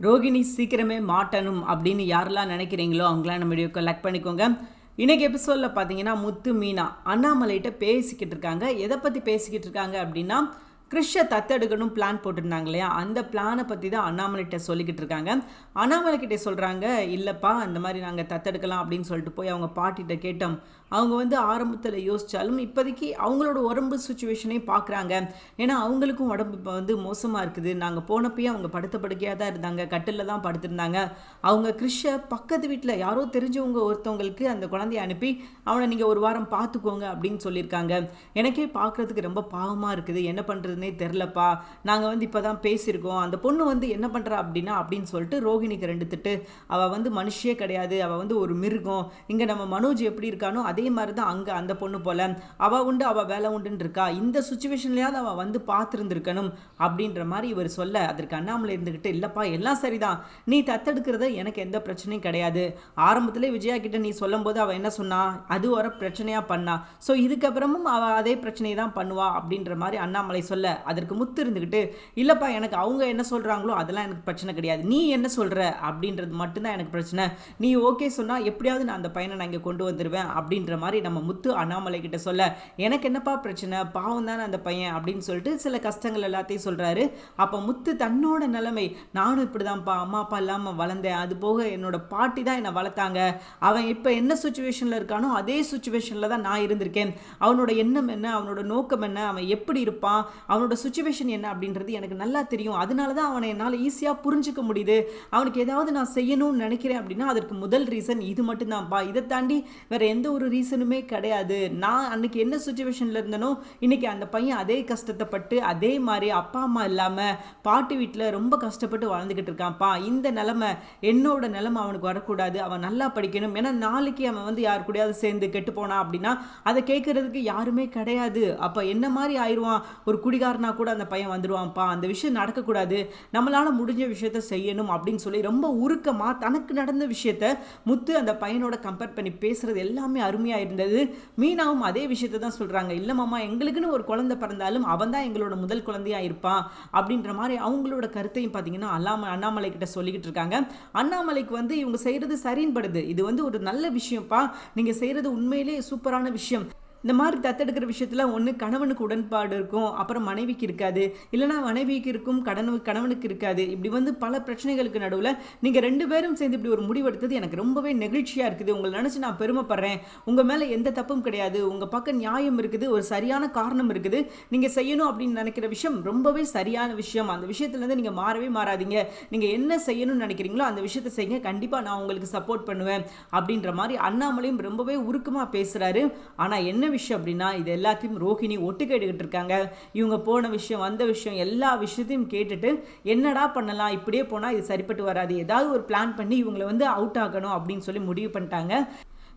ரோகிணி சீக்கிரமே மாட்டணும் அப்படின்னு யாரெல்லாம் நினைக்கிறீங்களோ அவங்களாம் நம்ம வீடியோக்கு லைக் பண்ணிக்கோங்க. இன்றைக்கி எபிசோடில் பார்த்தீங்கன்னா முத்து மீனா அண்ணாமலைகிட்ட பேசிக்கிட்டு இருக்காங்க. எதை பற்றி பேசிக்கிட்டு இருக்காங்க அப்படின்னா, கிறிஷை தத்தெடுக்கணும் பிளான் போட்டிருந்தாங்க இல்லையா, அந்த பிளானை பற்றி தான் அண்ணாமலைகிட்ட சொல்லிக்கிட்டு இருக்காங்க. அண்ணாமலைக்கிட்டே சொல்கிறாங்க, இல்லைப்பா இந்த மாதிரி நாங்கள் தத்தெடுக்கலாம் அப்படின்னு சொல்லிட்டு போய் அவங்க பாட்டிகிட்ட கேட்டோம். அவங்க வந்து ஆரம்பத்தில் யோசித்தாலும் இப்போதைக்கு அவங்களோட உடம்பு சுச்சுவேஷனையும் பார்க்குறாங்க. ஏன்னா அவங்களுக்கும் உடம்பு இப்போ வந்து மோசமாக இருக்குது. நாங்கள் போனப்பயே அவங்க படுத்த படுக்கையாக தான் இருந்தாங்க, கட்டிலில் தான் படுத்திருந்தாங்க. அவங்க கிறிஷை பக்கத்து வீட்டில் யாரோ தெரிஞ்சவங்க ஒருத்தவங்களுக்கு அந்த குழந்தைய அனுப்பி அவனை நீங்கள் ஒரு வாரம் பார்த்துக்கோங்க அப்படின்னு சொல்லியிருக்காங்க. எனக்கே பார்க்குறதுக்கு ரொம்ப பாவமாக இருக்குது, என்ன பண்ணுறதுனே தெரிலப்பா. நாங்கள் வந்து இப்போ தான் பேசியிருக்கோம். அந்த பொண்ணு வந்து என்ன பண்ணுறா அப்படின்னா அப்படின்னு சொல்லிட்டு ரோஹிணிக்கு 2 திட்டு. அவள் வந்து மனுஷியே கிடையாது, அவள் வந்து ஒரு மிருகம். இங்கே நம்ம மனோஜ் எப்படி இருக்கானோ அதே மாதிரி தான் அங்கே அந்த பொண்ணு போல் அவள் உண்டு அவள் வேலை உண்டுன்னு இருக்கா. இந்த சுச்சுவேஷன்லையாவது அவள் வந்து பார்த்துருந்துருக்கணும் அப்படின்ற மாதிரி இவர் சொல்ல, அதற்கு அண்ணாமலை இருந்துக்கிட்டு, இல்லைப்பா எல்லாம் சரிதான், நீ தத்தெடுக்கிறத எனக்கு எந்த பிரச்சனையும் கிடையாது. ஆரம்பத்திலே விஜயா கிட்ட நீ சொல்லும் போது அவள் என்ன சொன்னா, அது ஒரு பிரச்சனையாக பண்ணா. ஸோ இதுக்கப்புறமும் அவள் அதே பிரச்சனையை தான் பண்ணுவா அப்படின்ற மாதிரி அண்ணாமலை சொல்ல, அதற்கு முத்து இருந்துக்கிட்டு, இல்லைப்பா எனக்கு அவங்க என்ன சொல்கிறாங்களோ அதெல்லாம் எனக்கு பிரச்சனை கிடையாது, நீ என்ன சொல்கிற அப்படின்றது மட்டும்தான் எனக்கு பிரச்சனை. நீ ஓகே சொன்னால் எப்படியாவது நான் அந்த பையனை நான் இங்கே கொண்டு வந்துடுவேன் அப்படின்ற மாதிரி நம்ம முத்து அண்ணாமலை கிட்ட சொல்ல, எனக்கு என்னப்பா பிரச்சனை, பாவம் தானே அந்த பையன் அப்படின்னு சொல்லிட்டு சில கஷ்டங்கள் எல்லாத்தையும் சொல்கிறாரு. அப்போ முத்து தன்னோட நிலைமை, நானும் இப்படி தான்ப்பா அம்மா அப்பா இல்லாமல் வளர்ந்தேன், அது போக என்னோட பாட்டி தான் என்னை வளர்த்தாங்க, அவன் இப்போ என்ன சுச்சுவேஷனில் இருக்கானோ அதே சுச்சுவேஷனில் தான் நான் இருந்திருக்கேன். அவனோட எண்ணம் என்ன, அவனோட நோக்கம் என்ன, அவன் எப்படி இருப்பான், அவனோட சுச்சுவேஷன் என்ன அப்படின்றது எனக்கு நல்லா தெரியும். அதனால தான் அவனை என்னால் ஈஸியாக புரிஞ்சிக்க முடியுது. அவனுக்கு ஏதாவது நான் செய்யணும்னு நினைக்கிறேன் அப்படின்னா அதற்கு முதல் ரீசன் இது மட்டும்தான்ப்பா. இதை தாண்டி வேறு எந்த ஒரு ரீசனுமே கிடையாது. நான் அன்னைக்கு என்ன சுச்சுவேஷனில் இருந்தனோ இன்னைக்கு அந்த பையன் அதே கஷ்டத்தை பட்டு அதே மாதிரி அப்பா அம்மா இல்லாமல் பாட்டி வீட்டில் ரொம்ப கஷ்டப்பட்டு வாழ்ந்துக்கிட்டு இருக்கான்ப்பா. இந்த நிலைமை என்னோட நிலைமை அவனுக்கு வரக்கூடாது. அவன் நல்லா படிக்கணும். ஏன்னா நாளைக்கு அவன் வந்து யார் கூடயாவது சேர்ந்து கெட்டு போனான் அப்படின்னா அதை கேட்கறதுக்கு யாருமே கிடையாது. அப்போ என்ன மாதிரி ஆயிடுவான், ஒரு குடிகாரனா கூட அந்த பையன் வந்துடுவான்ப்பா. அந்த விஷயம் நடக்கக்கூடாது, நம்மளால் முடிஞ்ச விஷயத்த செய்யணும் அப்படின்னு சொல்லி ரொம்ப உருக்கமாக தனக்கு நடந்த விஷயத்த முத்து அந்த பையனோட கம்பேர் பண்ணி பேசுறது எல்லாமே அருமையாக இருந்தது. மீனாவும் அதே விஷயத்தை தான் சொல்கிறாங்க, இல்லை மாமா எங்களுக்குன்னு ஒரு குழந்தை பிறந்தாலும் அவன் தான் எங்களோட முதல் குழந்தையாக இருப்பான் அப்படின்ற மாதிரி அவங்களோட கருத்தையும் பார்த்தீங்கன்னா அண்ணாமலை கிட்ட சொல்லிக்கிட்டு இருக்காங்க. அண்ணாமலைக்கு வந்து இவங்க செய்கிறது சரின்னு படுது, இது வந்து ஒரு நல்ல விஷயம்ப்பா, நீங்கள் செய்கிறது உண்மையிலே சூப்பரான விஷயம். இந்த மாதிரி தத்தெடுக்கிற விஷயத்தில் ஒன்று கணவனுக்கு உடன்பாடு இருக்கும், அப்புறம் மனைவிக்கு இருக்காது, இல்லைனா மனைவிக்கு இருக்கும் கணவனுக்கு இருக்காது. இப்படி வந்து பல பிரச்சனைகளுக்கு நடுவில் நீங்கள் 2 பேரும் சேர்ந்து இப்படி ஒரு முடிவெடுத்தது எனக்கு ரொம்பவே நெகிழ்ச்சியாக இருக்குது. உங்களை நினச்சி நான் பெருமைப்படுறேன். உங்கள் மேலே எந்த தப்பும் கிடையாது, உங்கள் பக்கம் நியாயம் இருக்குது, ஒரு சரியான காரணம் இருக்குது. நீங்கள் செய்யணும் அப்படின்னு நினைக்கிற விஷயம் ரொம்பவே சரியான விஷயம். அந்த விஷயத்துலேருந்து நீங்கள் மாறவே மாறாதீங்க. நீங்கள் என்ன செய்யணும்னு நினைக்கிறீங்களோ அந்த விஷயத்தை செய்யுங்க, கண்டிப்பாக நான் உங்களுக்கு சப்போர்ட் பண்ணுவேன் அப்படின்ற மாதிரி அண்ணாமலையும் ரொம்பவே உருக்கமாக பேசுகிறாரு. ஆனால் என்ன விஷயம் அப்படின்னா, இது எல்லாத்தையும் ரோஹிணி ஒட்டு கேட்டுக்கிட்டு இருக்காங்க. இவங்க போன விஷயம் வந்த விஷயம் எல்லா விஷயத்தையும் கேட்டுட்டு என்னடா பண்ணலாம், இப்படியே போனால் இது சரிப்பட்டு வராது, ஏதாவது ஒரு பிளான் பண்ணி இவங்களை வந்து அவுட் ஆகணும் அப்படின்னு சொல்லி முடிவு பண்ணிட்டாங்க.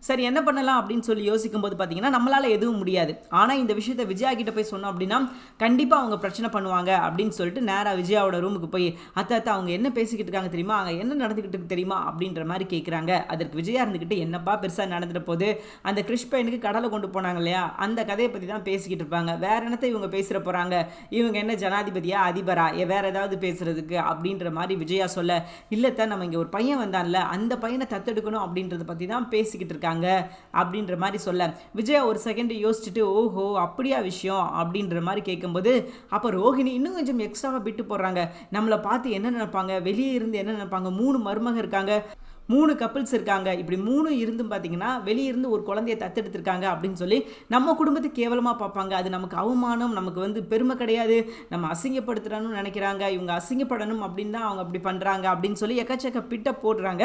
சரி என்ன பண்ணலாம் அப்படின்னு சொல்லி யோசிக்கும் போது பார்த்தீங்கன்னா நம்மளால் எதுவும் முடியாது. ஆனால் இந்த விஷயத்தை விஜயா கிட்ட போய் சொன்னோம் அப்படின்னா கண்டிப்பாக அவங்க பிரச்சனை பண்ணுவாங்க அப்படின்னு சொல்லிட்டு நேராக விஜயாவோட ரூமுக்கு போய், அத்தை அவங்க என்ன பேசிக்கிட்டு இருக்காங்க தெரியுமா, அங்கே என்ன நடந்துக்கிட்டு இருக்கு தெரியுமா அப்படின்ற மாதிரி கேட்குறாங்க. அதற்கு விஜயா இருந்துக்கிட்டு, என்னப்பா பெருசாக நடந்துட்டு போது, அந்த கிறிஷ் பையனுக்கு கடலை கொண்டு போனாங்க இல்லையா, அந்த கதையை பற்றி தான் பேசிக்கிட்டு இருப்பாங்க. வேற என்னத்தை இவங்க பேசுகிற போகிறாங்க, இவங்க என்ன ஜனாதிபதியா அதிபரா வேற ஏதாவது பேசுறதுக்கு அப்படின்ற மாதிரி விஜயா சொல்ல, இல்லைத்தான் நம்ம இங்கே ஒரு பையன் வந்தான்ல அந்த பையனை தத்தெடுக்கணும் அப்படின்றத பற்றி தான் பேசிக்கிட்டு இருக்காங்க அப்படின்ற மாதிரி சொல்ல, விஜயா ஒரு செகண்ட் யோசிச்சுட்டு, ஓஹோ அப்படியா விஷயம் அப்படின்ற மாதிரி கேட்கும்போது அப்போ ரோஹிணி இன்னும் கொஞ்சம் எக்ஸ்ட்ராவாக பிட்டு போடுறாங்க. நம்மளை பார்த்து என்ன நினைப்பாங்க, வெளியே இருந்து என்ன நினைப்பாங்க, 3 மருமக இருக்காங்க, 3 கப்பிள்ஸ் இருக்காங்க, இப்படி 3 இருந்தும் பார்த்தீங்கன்னா வெளியிருந்து ஒரு குழந்தைய தத்தெடுத்திருக்காங்க அப்படின்னு சொல்லி நம்ம குடும்பத்தை கேவலமாக பார்ப்பாங்க. அது நமக்கு அவமானம், நமக்கு வந்து பெருமை கிடையாது, நம்ம அசிங்கப்படுத்துறணும்னு நினைக்கிறாங்க, இவங்க அசிங்கப்படணும் அப்படின்னு தான் அவங்க அப்படி பண்ணுறாங்க அப்படின்னு சொல்லி எக்கச்சக்க பிட்ட போடுறாங்க.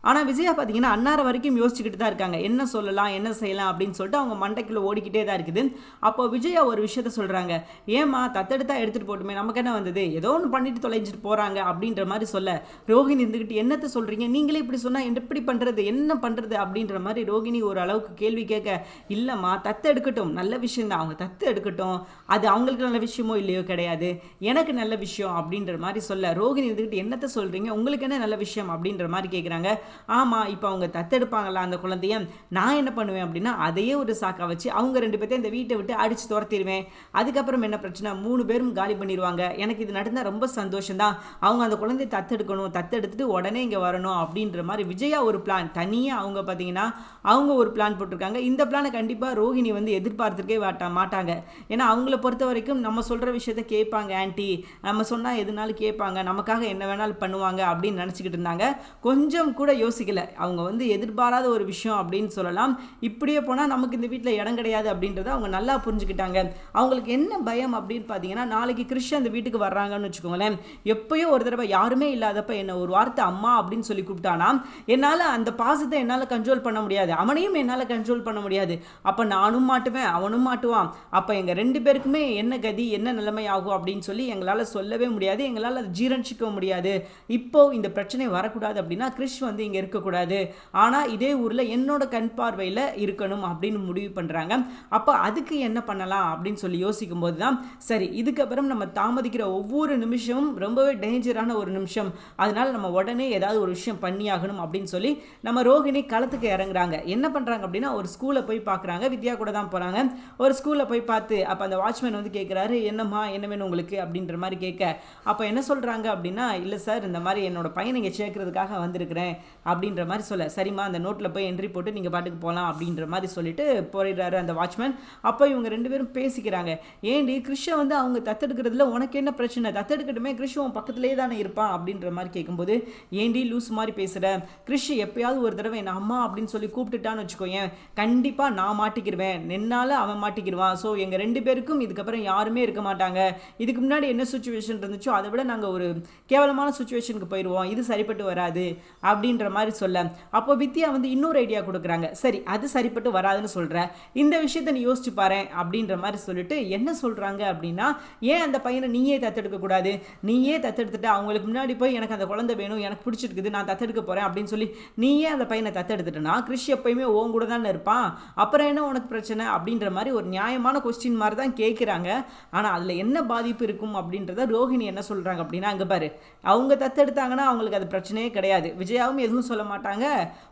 ஆனால் விஜயா பார்த்தீங்கன்னா அன்னார வரைக்கும் யோசிச்சுக்கிட்டு தான் இருக்காங்க, என்ன சொல்லலாம் என்ன செய்யலாம் அப்படின்னு சொல்லிட்டு அவங்க மண்டைக்குள்ளே ஓடிக்கிட்டே தான் இருக்குது. அப்போ விஜயா ஒரு விஷயத்த சொல்கிறாங்க, ஏமா தத்தெடுத்தா எடுத்துகிட்டு போட்டுமே, நமக்கு என்ன வந்தது, ஏதோ ஒன்று பண்ணிட்டு தொலைஞ்சிட்டு போகிறாங்க அப்படின்ற மாதிரி சொல்ல, ரோஹிணி இருந்துக்கிட்டு என்னத்தை சொல்கிறீங்க, நீங்களே இப்படி சொன்னால் எப்படி பண்ணுறது, என்ன பண்ணுறது அப்படின்ற மாதிரி ரோஹிணி ஒரு அளவுக்கு கேள்வி கேட்க, இல்லைம்மா தத்து எடுக்கட்டும், நல்ல விஷயந்தான், அவங்க தத்து எடுக்கட்டும், அது அவங்களுக்கு நல்ல விஷயமோ இல்லையோ கிடையாது, எனக்கு நல்ல விஷயம் அப்படின்ற மாதிரி சொல்ல, ரோஹிணி இருந்துக்கிட்டு என்னத்தை சொல்கிறீங்க, உங்களுக்கு என்ன நல்ல விஷயம் அப்படின்ற மாதிரி கேட்குறாங்க. ஆமாம், இப்போ அவங்க தத்தெடுப்பாங்களா அந்த குழந்தைய, நான் என்ன பண்ணுவேன் அப்படின்னா அதையே ஒரு சாக்கா வச்சு அவங்க 2 பேர்த்தையும் இந்த வீட்டை விட்டு அடித்து துரத்திடுவேன். அதுக்கப்புறம் என்ன பிரச்சனை, 3 பேரும் காலி பண்ணிடுவாங்க. எனக்கு இது நடந்தால் ரொம்ப சந்தோஷம்தான். அவங்க அந்த குழந்தைய தத்தெடுக்கணும், தத்தெடுத்துட்டு உடனே இங்கே வரணும் அப்படின்ற மாதிரி விஜயா ஒரு பிளான் தனியாக அவங்க பார்த்தீங்கன்னா அவங்க ஒரு பிளான் போட்டிருக்காங்க. இந்த பிளானை கண்டிப்பாக ரோஹிணி வந்து எதிர்பார்த்துருக்கே மாட்டாங்க. ஏன்னா அவங்கள பொறுத்த வரைக்கும் நம்ம சொல்கிற விஷயத்த கேட்பாங்க, ஆன்ட்டி நம்ம சொன்னால் எதுனாலும் கேட்பாங்க, நமக்காக என்ன வேணாலும் பண்ணுவாங்க அப்படின்னு நினச்சிக்கிட்டு இருந்தாங்க. கொஞ்சம் கூட யோசிக்கலை. அவங்க வந்து எதிர்பாராத ஒரு விஷயம் அப்படின்னு சொல்லலாம். இப்படியே போனால் நமக்கு இந்த வீட்டில் இடம் கிடையாது அப்படின்றத அவங்க நல்லா புரிஞ்சுக்கிட்டாங்க. அவங்களுக்கு என்ன பயம் அப்படின்னு பார்த்தீங்கன்னா, நாளைக்கு கிறிஷ் அந்த வீட்டுக்கு வர்றாங்கன்னு வச்சுக்கோங்களேன், எப்பயோ ஒரு தடவை யாருமே இல்லாதப்ப என்ன ஒரு வார்த்தை அம்மா அப்படின்னு சொல்லி கூப்பிட்டானா என்னால் அந்த பாசத்தை என்னால் கண்ட்ரோல் பண்ண முடியாது, அவனையும் என்னால் கண்ட்ரோல் பண்ண முடியாது. அப்போ நானும் மாட்டுவேன், அவனும் மாட்டுவான். அப்போ எங்கள் 2 பேருக்குமே என்ன கதி, என்ன நிலைமை ஆகும் அப்படின்னு சொல்லி எங்களால் சொல்லவே முடியாது, எங்களால் அதை ஜீரணிச்சிக்க முடியாது. இப்போ இந்த பிரச்சனை வரக்கூடாது அப்படின்னா கிறிஷ் வந்து இங்கே இருக்கக்கூடாது, ஆனால் இதே ஊரில் என்னோட கண் பார்வையில் இருக்கணும் அப்படின்னு முடிவு பண்ணுறாங்க. அப்போ அதுக்கு என்ன பண்ணலாம் அப்படின்னு சொல்லி யோசிக்கும் போது தான் சரி, இதுக்கப்புறம் நம்ம தாமதிக்கிற ஒவ்வொரு நிமிஷமும் ரொம்பவே டேஞ்சரான ஒரு நிமிஷம், அதனால நம்ம உடனே ஏதாவது ஒரு விஷயம் பண்ணியாகணும் அப்படின்னு சொல்லி நம்ம ரோஹிணி களத்துக்கு இறங்குறாங்க. என்ன பண்ணுறாங்க அப்படின்னா ஒரு ஸ்கூலை போய் பார்க்குறாங்க. வித்யா கூட தான் போகிறாங்க. ஒரு ஸ்கூலில் போய் பார்த்து அப்போ அந்த வாட்ச்மேன் வந்து கேட்குறாரு, என்னம்மா என்ன வேணும் உங்களுக்கு அப்படின்ற மாதிரி கேட்க, அப்போ என்ன சொல்கிறாங்க அப்படின்னா, இல்லை சார் இந்த மாதிரி என்னோட பையனை இங்கே சேர்க்கறதுக்காக வந்திருக்கிறேன் அப்படின்ற மாதிரி சொல்ல, சரிம்மா அந்த நோட்டில் போய் என்ட்ரி போட்டு நீங்கள் பாட்டுக்கு போகலாம் அப்படின்ற மாதிரி சொல்லிட்டு போயிடுறாரு அந்த வாட்ச்மேன். அப்போ இவங்க 2 பேரும் பேசிக்கிறாங்க. ஏண்டி கிறிஷை வந்து அவங்க தத்தெடுக்கிறதுல உனக்கு என்ன பிரச்சனை, தத்தெடுக்கட்டுமே, கிறிஷ் உன் பக்கத்துலேயே தானே இருப்பான் அப்படின்ற மாதிரி கேட்கும்போது, ஏண்டி லூஸ் மாதிரி பேசுகிற, கிறிஷ் எப்பயாவது ஒரு தடவை என்ன அம்மா அப்படின்னு சொல்லி கூப்பிட்டுட்டான்னு வச்சுக்கோயேன், கண்டிப்பாக நான் மாட்டிக்கிடுவேன், நின்னால அவன் மாட்டிக்கிடுவான். ஸோ எங்கள் 2 பேருக்கும் இதுக்கப்புறம் யாருமே இருக்க மாட்டாங்க. இதுக்கு முன்னாடி என்ன சுச்சுவேஷன் இருந்துச்சோ அதை விட நாங்கள் ஒரு கேவலமான சுச்சுவேஷனுக்கு போயிடுவோம், இது சரிப்பட்டு வராது அப்படின்ற மாதிரி சொல்ல, அப்போ வித்யா வந்து இன்னொரு ஐடியா கொடுக்குறாங்க. சரி அது சரிப்பட்டு வராதுன்னு சொல்கிற, இந்த விஷயத்தை நீ யோசிச்சு பாரு அப்படின்ற மாதிரி சொல்லிட்டு என்ன சொல்கிறாங்க அப்படின்னா, ஏன் அந்த பையனை நீயே தத்தெடுக்கக்கூடாது, நீயே தத்தெடுத்துட்டு அவங்களுக்கு முன்னாடி போய் எனக்கு அந்த குழந்தை வேணும், எனக்கு பிடிச்சிருக்குது, நான் தத்தெடுக்க போகிறேன் அப்படின்னு சொல்லி நீயே அந்த பையனை தத்தெடுத்துட்டுனா கிறிஷ் எப்பயுமே உன் கூட தானே இருப்பான், அப்புறம் என்ன உனக்கு பிரச்சனை அப்படின்ற மாதிரி ஒரு நியாயமான கொஸ்டின் மாதிரி தான் கேட்குறாங்க. ஆனால் அதில் என்ன பாதிப்பு இருக்கும் அப்படின்றத ரோஹிணி என்ன சொல்கிறாங்க அப்படின்னா, அங்கே பாரு அவங்க தத்தெடுத்தாங்கன்னா அவங்களுக்கு அது பிரச்சனையே கிடையாது, விஜயாவும் எதுவும் சொல்ல மாட்டாங்க,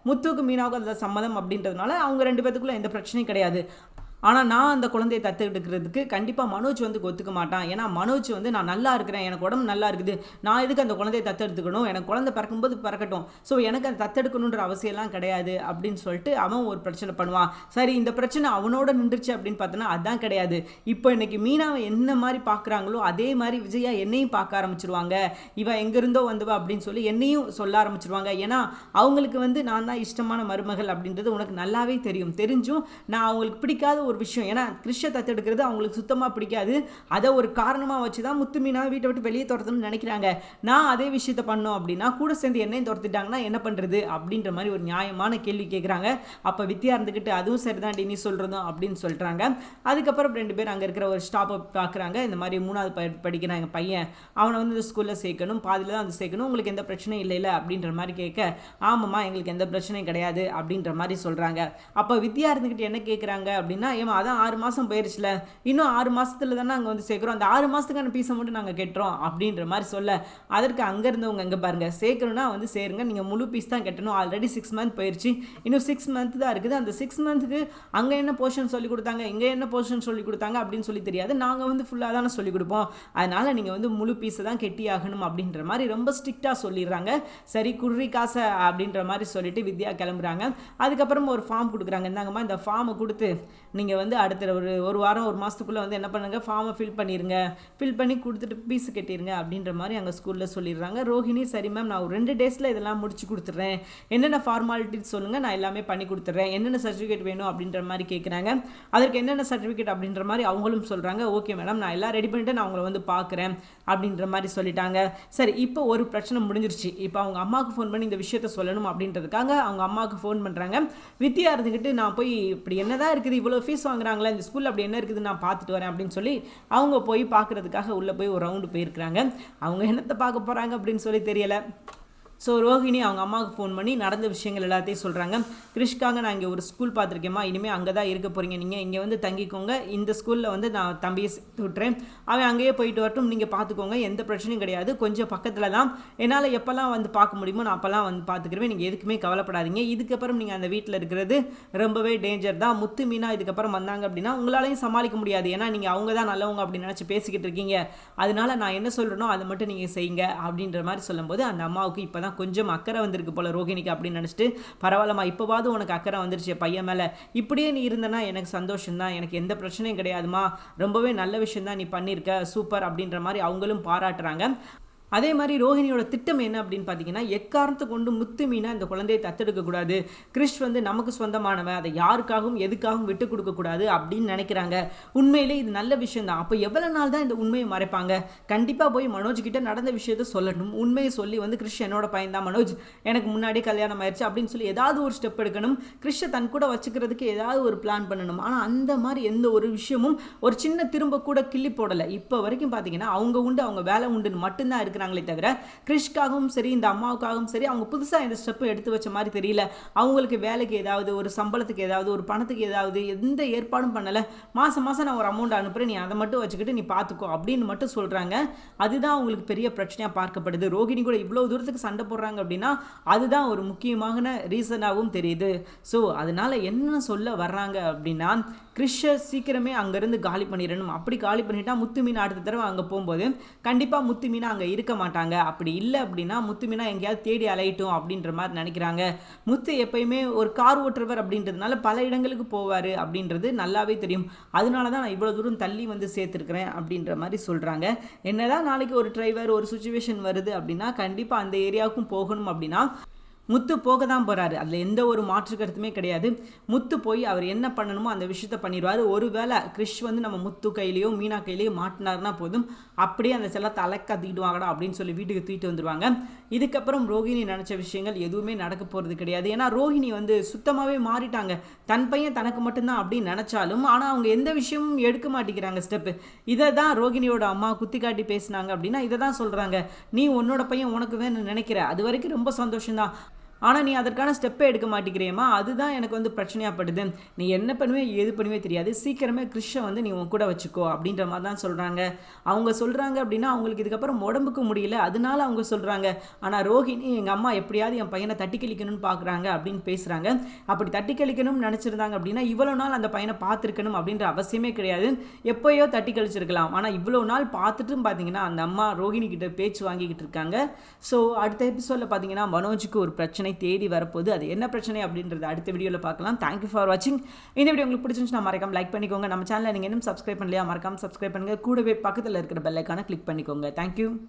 முத்துக்கு மீனாவுக்கும் அதில் சம்மதம் அப்படின்றதுனால அவங்க 2 பேத்துக்குள்ள எந்த பிரச்சனையும் கிடையாது. ஆனால் நான் அந்த குழந்தையை தத்தெடுக்கிறதுக்கு கண்டிப்பாக மனோஜ் வந்து ஒத்துக்க மாட்டான். ஏன்னா மனோஜ் வந்து நான் நல்லா இருக்கிறேன், எனக்கு உடம்பு நல்லா இருக்குது, நான் எதுக்கு அந்த குழந்தையை தத்தெடுத்துக்கணும், எனக்கு குழந்தை பிறக்கும்போது பிறக்கட்டும், ஸோ எனக்கு அந்த தத்தெடுக்கணுன்ற அவசியம்லாம் கிடையாது அப்படின்னு சொல்லிட்டு அவன் ஒரு பிரச்சனை பண்ணுவான். சரி இந்த பிரச்சனை அவனோட நின்றுச்சு அப்படின்னு பார்த்தோன்னா அதான் கிடையாது. இப்போ இன்னைக்கு மீனாவை என்ன மாதிரி பார்க்குறாங்களோ அதே மாதிரி விஜயா என்னையும் பார்க்க ஆரம்பிச்சிருவாங்க, இவன் எங்கேருந்தோ வந்தவா அப்படின்னு சொல்லி என்னையும் சொல்ல ஆரம்பிச்சிருவாங்க. ஏன்னா அவங்களுக்கு வந்து நான் தான் இஷ்டமான மருமகள் அப்படின்றது உனக்கு நல்லாவே தெரியும், தெரிஞ்சும் நான் அவங்களுக்கு பிடிக்காத ஒரு விஷயம், ஏன்னா கிறிஷை தத்தெடுக்கிறது அவங்களுக்கு சுத்தமாக பிடிக்காது, அதை ஒரு காரணமாக வச்சு தான் முத்து மீனா வீட்டை விட்டு வெளியே துரத்தணும்னு நினைக்கிறாங்க. நான் அதே விஷயத்த பண்ணோம் அப்படின்னா கூட சேர்ந்து என்னையும் துரத்திட்டாங்கன்னா என்ன பண்ணுறது அப்படின்ற மாதிரி ஒரு நியாயமான கேள்வி கேட்குறாங்க. அப்போ வித்யா இருந்துக்கிட்டு அதுவும் சரிதான் நீ சொல்கிறதும் அப்படின்னு சொல்கிறாங்க. அதுக்கப்புறம் 2 பேர் அங்கே இருக்கிற ஒரு ஸ்டாப்பை பார்க்குறாங்க. இந்த மாதிரி 3வது படிக்கிறான் எங்கள் பையன், அவனை வந்து இந்த ஸ்கூலில் சேர்க்கணும், பாதியில் தான் வந்து சேர்க்கணும், உங்களுக்கு எந்த பிரச்சனையும் இல்லை அப்படின்ற மாதிரி கேட்க, ஆமாம்மா எங்களுக்கு எந்த பிரச்சனையும் கிடையாது அப்படின்ற மாதிரி சொல்கிறாங்க. அப்போ வித்யா இருந்துக்கிட்டு என்ன கேட்குறாங்க அப்படின்னா, ஏமா அதான் 6 மாதம் போயிடுச்சுல, இன்னும் 6 மாதத்துல தானே அங்கே வந்து சேர்க்குறோம், அந்த 6 மாதத்துக்கான பீஸை மட்டும் நாங்கள் கட்டுறோம் அப்படின்ற மாதிரி சொல்ல, அதற்கு அங்கே இருந்தவங்க எங்கே பாருங்கள், சேர்க்கணும்னா வந்து சேருங்க, நீங்கள் முழு பீஸ் தான் கட்டணும், ஆல்ரெடி 6 மந்த் போயிடுச்சு, இன்னும் 6 மந்த் தான் இருக்குது, அந்த 6 மந்த்துக்கு அங்கே என்ன போர்ஷன் சொல்லி கொடுத்தாங்க, இங்கே என்ன போர்ஷன் சொல்லி கொடுத்தாங்க அப்படின்னு சொல்லி தெரியாது, நாங்கள் வந்து ஃபுல்லாக தானே சொல்லிக் கொடுப்போம், அதனால் நீங்கள் வந்து முழு பீஸை தான் கெட்டி ஆகணும் அப்படின்ற மாதிரி ரொம்ப ஸ்ட்ரிக்டாக சொல்லிடுறாங்க. சரி குர்ரி காசை அப்படின்ற மாதிரி சொல்லிட்டு வித்யா கிளம்புறாங்க. அதுக்கப்புறம் ஒரு ஃபார்ம் கொடுக்குறாங்க, இந்தாங்கம்மா இந்த ஃபார்மை கொடுத்து நீங்கள் வந்து அடுத்த ஒரு வாரம் 1 மாதத்துக்குள்ளே வந்து என்ன பண்ணுங்கள், ஃபார்மை ஃபில் பண்ணிடுங்க, ஃபில் பண்ணி கொடுத்துட்டு பீஸு கட்டிடுங்க அப்படின்ற மாதிரி அங்கே ஸ்கூலில் சொல்லிடுறாங்க. ரோஹிணி சரி மேம் நான் ஒரு 2 டேஸில் இதெல்லாம் முடிச்சு கொடுத்துட்றேன், என்னென்ன ஃபார்மாலிட்டிஸ் சொல்லுங்கள் நான் எல்லாமே பண்ணி கொடுத்துட்றேன், என்னென்ன சர்டிஃபிகேட் வேணும் அப்படின்ற மாதிரி கேட்குறாங்க. அதற்கு என்னென்ன சர்டிஃபிகேட் அப்படின்ற மாதிரி அவங்களும் சொல்கிறாங்க. ஓகே மேடம் நான் எல்லாம் ரெடி பண்ணிட்டு நான் அவங்கள வந்து பார்க்குறேன் அப்படின்ற மாதிரி சொல்லிட்டாங்க. சரி இப்போ ஒரு பிரச்சனை முடிஞ்சிருச்சு. இப்போ அவங்க அம்மாவுக்கு ஃபோன் பண்ணி இந்த விஷயத்த சொல்லணும் அப்படின்றதுக்காக அவங்க அம்மாவுக்கு ஃபோன் பண்ணுறாங்க. வித்யா இருந்துக்கிட்டு நான் போய் இப்படி என்னதான் இருக்குது, இவ்வளோ ஃபீஸ் வாங்குறாங்களா இந்த ஸ்கூலில், அப்படி என்ன இருக்குது நான் பார்த்துட்டு வரேன் அப்படின்னு சொல்லி அவங்க போய் பார்க்குறதுக்காக உள்ளே போய் ஒரு ரவுண்டு போயிருக்கிறாங்க. அவங்க என்னத்தை பார்க்க போகிறாங்க அப்படின்னு சொல்லி தெரியலை. ஸோ ரோஹிணி அவங்க அம்மாவுக்கு ஃபோன் பண்ணி நடந்த விஷயங்கள் எல்லாத்தையும் சொல்கிறாங்க. கிறிஷ்காக நான் இங்கே ஒரு ஸ்கூல் பார்த்துருக்கேம்மா, இனிமேல் அங்கே தான் இருக்க போகிறீங்க, நீங்கள் இங்கே வந்து தங்கிக்கோங்க, இந்த ஸ்கூலில் வந்து நான் தம்பியை சேர்த்து விட்டுறேன், அவன் அங்கேயே போயிட்டு வரட்டும், நீங்கள் பார்த்துக்கோங்க, எந்த பிரச்சனையும் கிடையாது, கொஞ்சம் பக்கத்தில் தான், என்னால் எப்போல்லாம் வந்து பார்க்க முடியுமோ நான் அப்போல்லாம் வந்து பார்த்துக்கிறேன், நீங்கள் எதுக்குமே கவலைப்படாதீங்க, இதுக்கப்புறம் நீங்கள் அந்த வீட்டில் இருக்கிறது ரொம்பவே டேஞ்சர் தான். முத்து மீனா இதுக்கப்புறம் வந்தாங்க அப்படின்னா உங்களாலையும் சமாளிக்க முடியாது, ஏன்னா நீங்கள் அவங்க தான் நல்லவங்க அப்படின்னு நினச்சி பேசிக்கிட்டு இருக்கீங்க, அதனால நான் என்ன சொல்கிறேனோ அதை மட்டும் நீங்கள் செய்யுங்க அப்படின்ற மாதிரி சொல்லும்போது அந்த அம்மாவுக்கு இப்போ தான் கொஞ்சம் அக்கறை வந்திருக்கு போல ரோஹிணிக்கு அப்படின்னு நினச்சிட்டு, பரவாயில்லம்மா இப்போவாது உனக்கு அக்கறை வந்துருச்சு பையன் மேலே, இப்படியே நீ இருந்தனா எனக்கு சந்தோஷம் தான், எனக்கு எந்த பிரச்சனையும் கிடையாதுமா, ரொம்பவே நல்ல விஷயம் தான் நீ பண்ணியிருக்க, சூப்பர் அப்படின்ற மாதிரி அவங்களும் பாராட்டுறாங்க. அதே மாதிரி ரோஹிணியோட திட்டம் என்ன அப்படின்னு பார்த்தீங்கன்னா, எக்காரணத்தை கொண்டு முத்து மீனா இந்த குழந்தையை தத்தெடுக்கக்கூடாது, கிறிஷ் வந்து நமக்கு சொந்தமானவன், அதை யாருக்காகவும் எதுக்காகவும் விட்டு கொடுக்கக்கூடாது அப்படின்னு நினைக்கிறாங்க. உண்மையிலே இது நல்ல விஷயம் தான். அப்போ எவ்வளோ நாள் தான் இந்த உண்மையை மறைப்பாங்க? கண்டிப்பாக போய் மனோஜ் கிட்ட நடந்த விஷயத்த சொல்லணும். உண்மையை சொல்லி வந்து கிறிஷ் என்னோட பையன் தான் மனோஜ், எனக்கு முன்னாடியே கல்யாணம் ஆயிடுச்சு அப்படின்னு சொல்லி ஏதாவது ஒரு ஸ்டெப் எடுக்கணும். கிறிஷை தன் கூட வச்சுக்கிறதுக்கு ஏதாவது ஒரு பிளான் பண்ணணும். ஆனால் அந்த மாதிரி எந்த ஒரு விஷயமும் ஒரு சின்ன திரும்ப கூட கிள்ளி போடலை. இப்போ வரைக்கும் பார்த்தீங்கன்னா அவங்க உண்டு அவங்க வேலை உண்டுன்னு மட்டும்தான் இருக்கு தவிர கிறிஷ்காகவும் சரி இந்த அம்மாவுக்காகவும் சரி அவங்க புதுசாக இந்த ஸ்டெப் எடுத்து வச்ச மாதிரி தெரியல. அவங்களுக்கு வேலைக்கு ஏதாவது ஒரு சம்பளத்துக்கு ஏதாவது ஒரு பணத்துக்கு ஏதாவது எந்த ஏற்பாடும் பண்ணலை. மாதம் மாதம் நான் ஒரு அமௌண்ட் அனுப்புகிறேன், நீ அதை மட்டும் வச்சுக்கிட்டு நீ பார்த்துக்கோ அப்படின்னு மட்டும் சொல்கிறாங்க. அதுதான் அவங்களுக்கு பெரிய பிரச்சனையாக பார்க்கப்படுது. ரோஹிணி கூட இவ்வளோ தூரத்துக்கு சண்டை போடுறாங்க அப்படின்னா அதுதான் ஒரு முக்கியமான ரீசனாகவும் தெரியுது. ஸோ அதனால் என்ன சொல்ல வர்றாங்க அப்படின்னா, கிறிஷை சீக்கிரமே அங்கேருந்து காலி பண்ணிடணும். அப்படி காலி பண்ணிட்டா முத்து மீனா அடுத்த தடவை அங்கே போகும்போது கண்டிப்பாக முத்து மீனா அங்கே இருக்க மாட்டாங்க. அப்படி இல்லை அப்படின்னா முத்து மீனா எங்கேயாவது தேடி அலையிட்டும் அப்படின்ற மாதிரி நினைக்கிறாங்க. முத்து எப்பயுமே ஒரு கார் ஓட்டுறவர் அப்படின்றதுனால பல இடங்களுக்கு போவார் அப்படின்றது நல்லாவே தெரியும். அதனால தான் நான் இவ்வளோ தூரம் தள்ளி வந்து சேர்த்துருக்கிறேன் அப்படின்ற மாதிரி சொல்கிறாங்க. என்னதான் நாளைக்கு ஒரு டிரைவர் ஒரு சுச்சுவேஷன் வருது அப்படின்னா கண்டிப்பாக அந்த ஏரியாவுக்கும் போகணும் அப்படின்னா முத்து போக தான் போகிறாரு, அதில் எந்த ஒரு மாற்று கருத்துமே கிடையாது. முத்து போய் அவர் என்ன பண்ணணுமோ அந்த விஷயத்த பண்ணிடுவார். ஒருவேளை கிறிஷ் வந்து நம்ம முத்து கையிலையோ மீனா கையிலையோ மாட்டினார்னா போதும், அப்படியே அந்த செல்லத்தை அலக்காத்திக்கிட்டு வாங்கடா அப்படின்னு சொல்லி வீட்டுக்கு தூக்கிட்டு வந்துடுவாங்க. இதுக்கப்புறம் ரோஹிணி நினச்ச விஷயங்கள் எதுவுமே நடக்க போகிறது கிடையாது. ஏன்னா ரோஹிணி வந்து சுத்தமாகவே மாறிட்டாங்க. தன் பையன் தனக்கு மட்டும்தான் அப்படின்னு நினச்சாலும் ஆனால் அவங்க எந்த விஷயமும் எடுக்க மாட்டேங்கிறாங்க ஸ்டெப்பு. இதை தான் ரோஹிணியோட அம்மா குத்தி காட்டி பேசினாங்க அப்படின்னா இதை தான் சொல்கிறாங்க. நீ உன்னோட பையன் உனக்கு வேணும்னு நினைக்கிற, அது வரைக்கும் ரொம்ப சந்தோஷம்தான், ஆனால் நீ அதற்கான ஸ்டெப்பை எடுக்க மாட்டேங்கிறியம்மா, அதுதான் எனக்கு வந்து பிரச்சனையாகப்படுது. நீ என்ன பண்ணுவே எது பண்ணுவே தெரியாது, சீக்கிரமே கிறிஷை வந்து நீ உன் கூட வச்சுக்கோ அப்படின்ற மாதிரி தான் சொல்கிறாங்க. அவங்க சொல்கிறாங்க அப்படின்னா அவங்களுக்கு இதுக்கப்புறம் உடம்புக்கு முடியல, அதனால அவங்க சொல்கிறாங்க. ஆனால் ரோஹிணி எங்கள் அம்மா எப்படியாவது என் பையனை தட்டி கழிக்கணும்னு பார்க்குறாங்க அப்படின்னு பேசுகிறாங்க. அப்படி தட்டி கழிக்கணும்னு நினச்சிருந்தாங்க அப்படின்னா இவ்வளோ நாள் அந்த பையனை பார்த்துருக்கணும் அப்படின்ற அவசியமே கிடையாது, எப்போயோ தட்டி கழிச்சிருக்கலாம். ஆனால் இவ்வளோ நாள் பார்த்துட்டும் பார்த்தீங்கன்னா அந்த அம்மா ரோஹிணி கிட்ட பேச்சு வாங்கிக்கிட்டு இருக்காங்க. ஸோ அடுத்த எபிசோடில் பார்த்தீங்கன்னா மனோஜுக்கு ஒரு பிரச்சனை தேடி வரப்போகுது. அது என்ன பிரச்சனை அப்படின்றது அடுத்த வீடியோவில் பார்க்கலாம். தேங்க்யூ ஃபார் வாட்சிங். இந்த வீடியோ உங்களுக்கு பிடிச்சிருந்துச்சுன்னா மறக்காம லைக் பண்ணிக்கோங்க. நம்ம சேனலை நீங்கள் இன்னும் சப்ஸ்கிரைப் பண்ணலையா, மறக்காம சப்ஸ்கிரைப் பண்ணுங்கள். கூடவே பக்கத்தில் இருக்கிற பெல் ஐக்கானை கிளிக் பண்ணிக்கோங்க. தேங்க்யூ.